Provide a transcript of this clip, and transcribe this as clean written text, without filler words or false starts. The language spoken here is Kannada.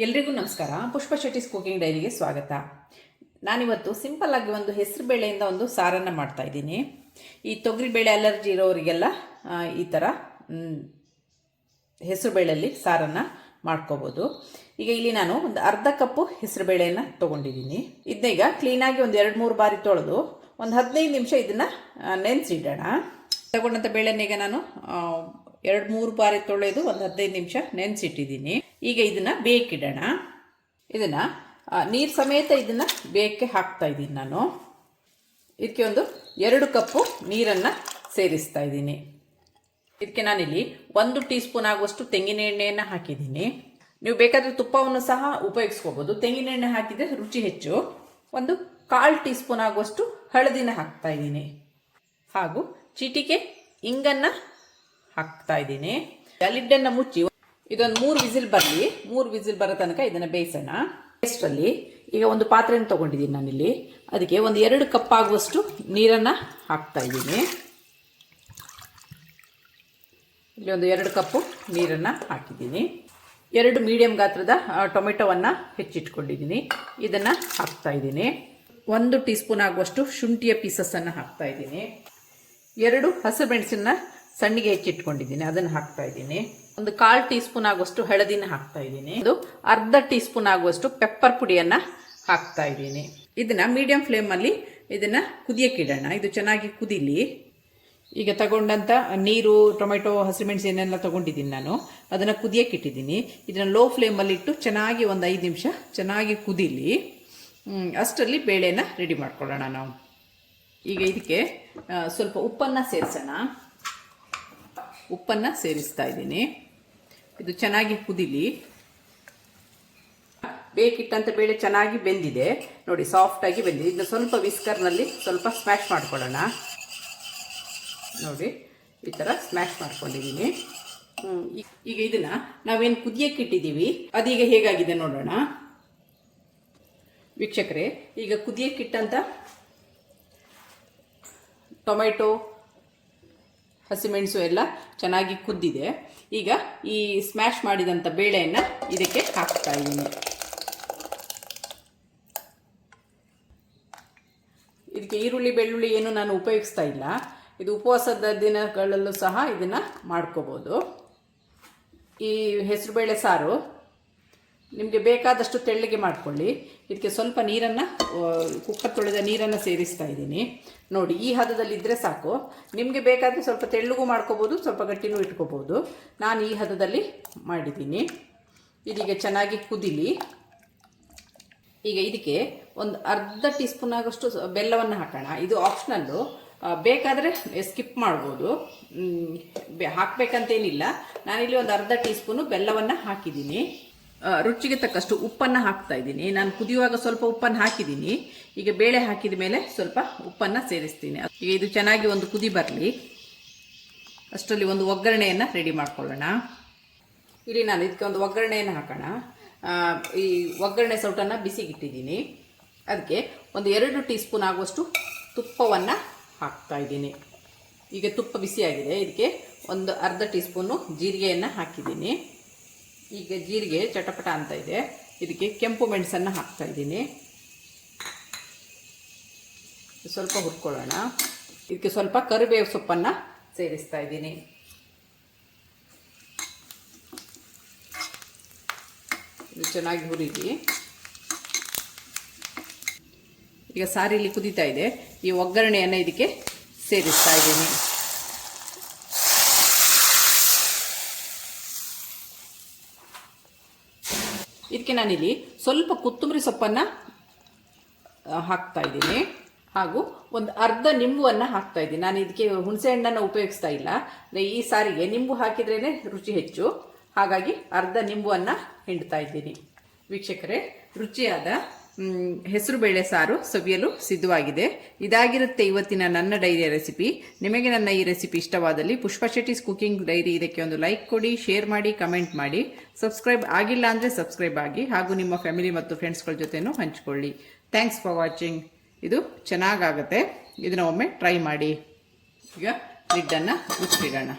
ಎಲ್ರಿಗೂ ನಮಸ್ಕಾರ. ಪುಷ್ಪ ಶೆಟ್ಟಿಸ್ ಕುಕಿಂಗ್ ಡೈರಿಗೆ ಸ್ವಾಗತ. ನಾನಿವತ್ತು ಸಿಂಪಲ್ ಆಗಿ ಒಂದು ಹೆಸರು ಬೇಳೆಯಿಂದ ಒಂದು ಸಾರನ್ನು ಮಾಡ್ತಾ ಇದ್ದೀನಿ. ಈ ತೊಗರಿಬೇಳೆ ಅಲರ್ಜಿ ಇರೋರಿಗೆಲ್ಲ ಈ ಥರ ಹೆಸರು ಬೇಳೆಯಲ್ಲಿ ಸಾರನ್ನು ಮಾಡ್ಕೋಬೋದು. ಈಗ ಇಲ್ಲಿ ನಾನು ಒಂದು ಅರ್ಧ ಕಪ್ಪು ಹೆಸರು ಬೇಳೆಯನ್ನು ತೊಗೊಂಡಿದ್ದೀನಿ. ಇದನ್ನೀಗ ಕ್ಲೀನಾಗಿ ಒಂದು 2-3 ಬಾರಿ ತೊಳೆದು ಒಂದು 15 ನಿಮಿಷ ಇದನ್ನು ನೆನೆಸಿಡೋಣ. ತಗೊಂಡಂಥ ಬೇಳೆನೀಗ ನಾನು 2-3 ಬಾರಿ ತೊಳೆದು ಒಂದು 15 ನಿಮಿಷ ನೆನೆಸಿಟ್ಟಿದ್ದೀನಿ. ಈಗ ಇದನ್ನು ಬೇಕಿಡೋಣ. ಇದನ್ನು ನೀರು ಸಮೇತ ಇದನ್ನು ಬೇಯಕ್ಕೆ ಹಾಕ್ತಾ ಇದ್ದೀನಿ ನಾನು. ಇದಕ್ಕೆ ಒಂದು 2 ಕಪ್ಪು ನೀರನ್ನು ಸೇರಿಸ್ತಾ ಇದ್ದೀನಿ. ಇದಕ್ಕೆ ನಾನಿಲ್ಲಿ 1 ಟೀ ಸ್ಪೂನ್ ಆಗುವಷ್ಟು ತೆಂಗಿನ ಎಣ್ಣೆಯನ್ನು ಹಾಕಿದ್ದೀನಿ. ನೀವು ಬೇಕಾದರೆ ತುಪ್ಪವನ್ನು ಸಹ ಉಪಯೋಗಿಸ್ಕೋಬೋದು. ತೆಂಗಿನ ಎಣ್ಣೆ ಹಾಕಿದರೆ ರುಚಿ ಹೆಚ್ಚು. ಒಂದು 1/4 ಟೀ ಸ್ಪೂನ್ ಆಗುವಷ್ಟು ಹಳದಿನ ಹಾಕ್ತಾ ಇದ್ದೀನಿ. ಹಾಗೂ ಚಿಟಿಕೆ ಇಂಗನ್ನು ಹಾಕ್ತಾ ಇದ್ದೀನಿ. ಲಿಡ್ಡನ್ನು ಮುಚ್ಚಿ ಇದೊಂದು 3 ವಿಸಿಲ್ ಬರಲಿ. 3 ವಿಸಿಲ್ ಬರೋ ತನಕ ಇದನ್ನು ಬೇಯಿಸೋಣ. ಅಷ್ಟರಲ್ಲಿ ಈಗ ಒಂದು ಪಾತ್ರೆಯನ್ನು ತೊಗೊಂಡಿದ್ದೀನಿ ನಾನಿಲ್ಲಿ. ಅದಕ್ಕೆ ಒಂದು 2 ಕಪ್ ಆಗುವಷ್ಟು ನೀರನ್ನು ಹಾಕ್ತಾ ಇದ್ದೀನಿ. ಇಲ್ಲಿ ಒಂದು 2 ಕಪ್ಪು ನೀರನ್ನು ಹಾಕಿದ್ದೀನಿ. 2 ಮೀಡಿಯಂ ಗಾತ್ರದ ಟೊಮೆಟೊವನ್ನು ಹೆಚ್ಚಿಟ್ಕೊಂಡಿದ್ದೀನಿ. ಇದನ್ನು ಹಾಕ್ತಾ ಇದ್ದೀನಿ. 1 ಟೀ ಸ್ಪೂನ್ ಆಗುವಷ್ಟು ಶುಂಠಿಯ ಪೀಸಸ್ಸನ್ನು ಹಾಕ್ತಾ ಇದ್ದೀನಿ. 2 ಹಸಿಮೆಣಸನ್ನ ಸಣ್ಣಗೆ ಹೆಚ್ಚಿಟ್ಕೊಂಡಿದ್ದೀನಿ, ಅದನ್ನು ಹಾಕ್ತಾ ಇದ್ದೀನಿ. ಒಂದು 1/4 ಟೀ ಸ್ಪೂನ್ ಆಗುವಷ್ಟು ಹಳದಿನ ಹಾಕ್ತಾ ಇದ್ದೀನಿ. ಅದು ಅರ್ಧ ಟೀ ಸ್ಪೂನ್ ಆಗುವಷ್ಟು ಪೆಪ್ಪರ್ ಪುಡಿಯನ್ನು ಹಾಕ್ತಾ ಇದ್ದೀನಿ. ಇದನ್ನು ಮೀಡಿಯಂ ಫ್ಲೇಮಲ್ಲಿ ಇದನ್ನು ಕುದಿಯಕ್ಕಿಡೋಣ. ಇದು ಚೆನ್ನಾಗಿ ಕುದೀಲಿ. ಈಗ ತಗೊಂಡಂಥ ನೀರು, ಟೊಮೆಟೊ, ಹಸಿಮೆಣಸು ಏನೆಲ್ಲ ತೊಗೊಂಡಿದ್ದೀನಿ ನಾನು, ಅದನ್ನು ಕುದಿಯಕ್ಕಿಟ್ಟಿದ್ದೀನಿ. ಇದನ್ನು ಲೋ ಫ್ಲೇಮಲ್ಲಿ ಇಟ್ಟು ಚೆನ್ನಾಗಿ ಒಂದು 5 ನಿಮಿಷ ಚೆನ್ನಾಗಿ ಕುದೀಲಿ. ಅಷ್ಟರಲ್ಲಿ ಬೇಳೆನ ರೆಡಿ ಮಾಡ್ಕೊಳ್ಳೋಣ ನಾವು. ಈಗ ಇದಕ್ಕೆ ಸ್ವಲ್ಪ ಉಪ್ಪನ್ನು ಸೇರಿಸೋಣ. ಉಪ್ಪನ್ನು ಸೇರಿಸ್ತಾ ಇದ್ದೀನಿ. ಇದು ಚೆನ್ನಾಗಿ ಕುದೀಲಿ. ಬೇಕಿಟ್ಟಂಥ ಬೇಳೆ ಚೆನ್ನಾಗಿ ಬೆಂದಿದೆ ನೋಡಿ, ಸಾಫ್ಟಾಗಿ ಬೆಂದಿದೆ. ಇದನ್ನ ಸ್ವಲ್ಪ ವಿಸ್ಕರ್ನಲ್ಲಿ ಸ್ವಲ್ಪ ಸ್ಮ್ಯಾಶ್ ಮಾಡ್ಕೊಳ್ಳೋಣ. ನೋಡಿ, ಈ ಥರ ಸ್ಮ್ಯಾಶ್ ಮಾಡ್ಕೊಂಡಿದ್ದೀನಿ. ಈಗ ಇದನ್ನು ನಾವೇನು ಕುದಿಯಕ್ಕಿಟ್ಟಿದ್ದೀವಿ ಅದೀಗ ಹೇಗಾಗಿದೆ ನೋಡೋಣ. ವೀಕ್ಷಕರೇ, ಈಗ ಕುದಿಯಕ್ಕಿಟ್ಟಂಥ ಟೊಮೆಟೊ, ಹಸಿಮೆಣಸು ಎಲ್ಲ ಚೆನ್ನಾಗಿ ಕುದ್ದಿದೆ. ಈಗ ಈ ಸ್ಮ್ಯಾಶ್ ಮಾಡಿದಂಥ ಬೇಳೆಯನ್ನು ಇದಕ್ಕೆ ಹಾಕ್ತಾ ಇದ್ದೀನಿ. ಇದಕ್ಕೆ ಈರುಳ್ಳಿ, ಬೆಳ್ಳುಳ್ಳಿ ಏನು ನಾನು ಉಪಯೋಗಿಸ್ತಾ ಇಲ್ಲ. ಇದು ಉಪವಾಸದ ದಿನಗಳಲ್ಲೂ ಸಹ ಇದನ್ನು ಮಾಡ್ಕೋಬೋದು. ಈ ಹೆಸರುಬೇಳೆ ಸಾರು ನಿಮಗೆ ಬೇಕಾದಷ್ಟು ತೆಳ್ಳಗೆ ಮಾಡ್ಕೊಳ್ಳಿ. ಇದಕ್ಕೆ ಸ್ವಲ್ಪ ನೀರನ್ನು, ಕುಕ್ಕರ್ ತೊಳೆದ ನೀರನ್ನು ಸೇರಿಸ್ತಾ ಇದ್ದೀನಿ. ನೋಡಿ, ಈ ಹದದಲ್ಲಿದ್ದರೆ ಸಾಕು. ನಿಮಗೆ ಬೇಕಾದರೆ ಸ್ವಲ್ಪ ತೆಳ್ಳಗೂ ಮಾಡ್ಕೋಬೋದು, ಸ್ವಲ್ಪ ಗಟ್ಟಿನೂ ಇಟ್ಕೋಬೋದು. ನಾನು ಈ ಹದದಲ್ಲಿ ಮಾಡಿದ್ದೀನಿ. ಇದೀಗ ಚೆನ್ನಾಗಿ ಕುದೀಲಿ. ಈಗ ಇದಕ್ಕೆ ಒಂದು ಅರ್ಧ ಟೀ ಸ್ಪೂನ್ ಆಗೋಷ್ಟು ಬೆಲ್ಲವನ್ನು ಹಾಕೋಣ. ಇದು ಆಪ್ಷನಲ್ಲು, ಬೇಕಾದರೆ ಸ್ಕಿಪ್ ಮಾಡ್ಬೋದು, ಹಾಕಬೇಕಂತೇನಿಲ್ಲ. ನಾನಿಲ್ಲಿ ಒಂದು ಅರ್ಧ ಟೀ ಸ್ಪೂನು ಬೆಲ್ಲವನ್ನು ಹಾಕಿದ್ದೀನಿ. ರುಚಿಗೆ ತಕ್ಕಷ್ಟು ಉಪ್ಪನ್ನು ಹಾಕ್ತಾ ಇದ್ದೀನಿ. ನಾನು ಕುದಿಯುವಾಗ ಸ್ವಲ್ಪ ಉಪ್ಪನ್ನು ಹಾಕಿದ್ದೀನಿ. ಈಗ ಬೇಳೆ ಹಾಕಿದ ಮೇಲೆ ಸ್ವಲ್ಪ ಉಪ್ಪನ್ನು ಸೇರಿಸ್ತೀನಿ. ಈಗ ಇದು ಚೆನ್ನಾಗಿ ಒಂದು ಕುದಿ ಬರಲಿ. ಅಷ್ಟರಲ್ಲಿ ಒಂದು ಒಗ್ಗರಣೆಯನ್ನು ರೆಡಿ ಮಾಡ್ಕೊಳ್ಳೋಣ. ಇಲ್ಲಿ ನಾನು ಇದಕ್ಕೆ ಒಂದು ಒಗ್ಗರಣೆಯನ್ನು ಹಾಕೋಣ. ಈ ಒಗ್ಗರಣೆ ಸೌಟನ್ನು ಬಿಸಿಗಿಟ್ಟಿದ್ದೀನಿ. ಅದಕ್ಕೆ ಒಂದು 2 ಟೀ ಸ್ಪೂನ್ ಆಗುವಷ್ಟು ತುಪ್ಪವನ್ನು ಹಾಕ್ತಾ ಇದ್ದೀನಿ. ಈಗ ತುಪ್ಪ ಬಿಸಿಯಾಗಿದೆ. ಇದಕ್ಕೆ ಒಂದು ಅರ್ಧ ಟೀ ಸ್ಪೂನು ಜೀರಿಗೆಯನ್ನು ಹಾಕಿದ್ದೀನಿ. ಈಗ ಜೀರಿಗೆ ಚಟಪಟ ಅಂತ ಇದೆ. ಇದಕ್ಕೆ ಕೆಂಪು ಮೆಣಸನ್ನು ಹಾಕ್ತಾ ಇದ್ದೀನಿ. ಸ್ವಲ್ಪ ಹುರ್ಕೊಳ್ಳೋಣ. ಇದಕ್ಕೆ ಸ್ವಲ್ಪ ಕರಿಬೇವು ಸೊಪ್ಪನ್ನು ಸೇರಿಸ್ತಾ ಇದ್ದೀನಿ. ಇದು ಚೆನ್ನಾಗಿ ಹುರಿಲಿ. ಈಗ ಸಾರಿಲಿ ಕುದೀತಾ ಇದೆ. ಈ ಒಗ್ಗರಣೆಯನ್ನು ಇದಕ್ಕೆ ಸೇರಿಸ್ತಾ ಇದ್ದೀನಿ. ಇದಕ್ಕೆ ನಾನಿಲ್ಲಿ ಸ್ವಲ್ಪ ಕೊತ್ತಂಬರಿ ಸೊಪ್ಪನ್ನು ಹಾಕ್ತಾ ಇದ್ದೀನಿ. ಹಾಗೂ ಒಂದು ಅರ್ಧ ನಿಂಬುವನ್ನು ಹಾಕ್ತಾ ಇದ್ದೀನಿ. ನಾನು ಇದಕ್ಕೆ ಹುಣಸೆ ಹಣ್ಣನ್ನು ಉಪಯೋಗಿಸ್ತಾ ಇಲ್ಲ. ಈ ಸಾರಿಗೆ ನಿಂಬು ಹಾಕಿದ್ರೇ ರುಚಿ ಹೆಚ್ಚು. ಹಾಗಾಗಿ ಅರ್ಧ ನಿಂಬುವನ್ನು ಹಿಂಡ್ತಾ ಇದ್ದೀನಿ. ವೀಕ್ಷಕರೇ, ರುಚಿಯಾದ ಹೆಸರುಬೇಳೆ ಸಾರು ಸವಿಯಲು ಸಿದ್ಧವಾಗಿದೆ. ಇದಾಗಿರುತ್ತೆ ಇವತ್ತಿನ ನನ್ನ ಡೈರಿಯ ರೆಸಿಪಿ. ನಿಮಗೆ ನನ್ನ ಈ ರೆಸಿಪಿ ಇಷ್ಟವಾದಲ್ಲಿ ಪುಷ್ಪ ಶೆಟ್ಟಿಸ್ ಕುಕಿಂಗ್ ಡೈರಿ ಇದಕ್ಕೆ ಒಂದು ಲೈಕ್ ಕೊಡಿ, ಶೇರ್ ಮಾಡಿ, ಕಮೆಂಟ್ ಮಾಡಿ. ಸಬ್ಸ್ಕ್ರೈಬ್ ಆಗಿಲ್ಲ ಅಂದರೆ ಸಬ್ಸ್ಕ್ರೈಬ್ ಆಗಿ, ಹಾಗೂ ನಿಮ್ಮ ಫ್ಯಾಮಿಲಿ ಮತ್ತು ಫ್ರೆಂಡ್ಸ್ಗಳ ಜೊತೆನೂ ಹಂಚಿಕೊಳ್ಳಿ. Thanks for watching. ಇದು ಚೆನ್ನಾಗಾಗುತ್ತೆ. ಇದನ್ನು ಒಮ್ಮೆ ಟ್ರೈ ಮಾಡಿ. ಈಗ ಲಿಡ್ಡನ್ನು ಮುಚ್ಚಿಡೋಣ.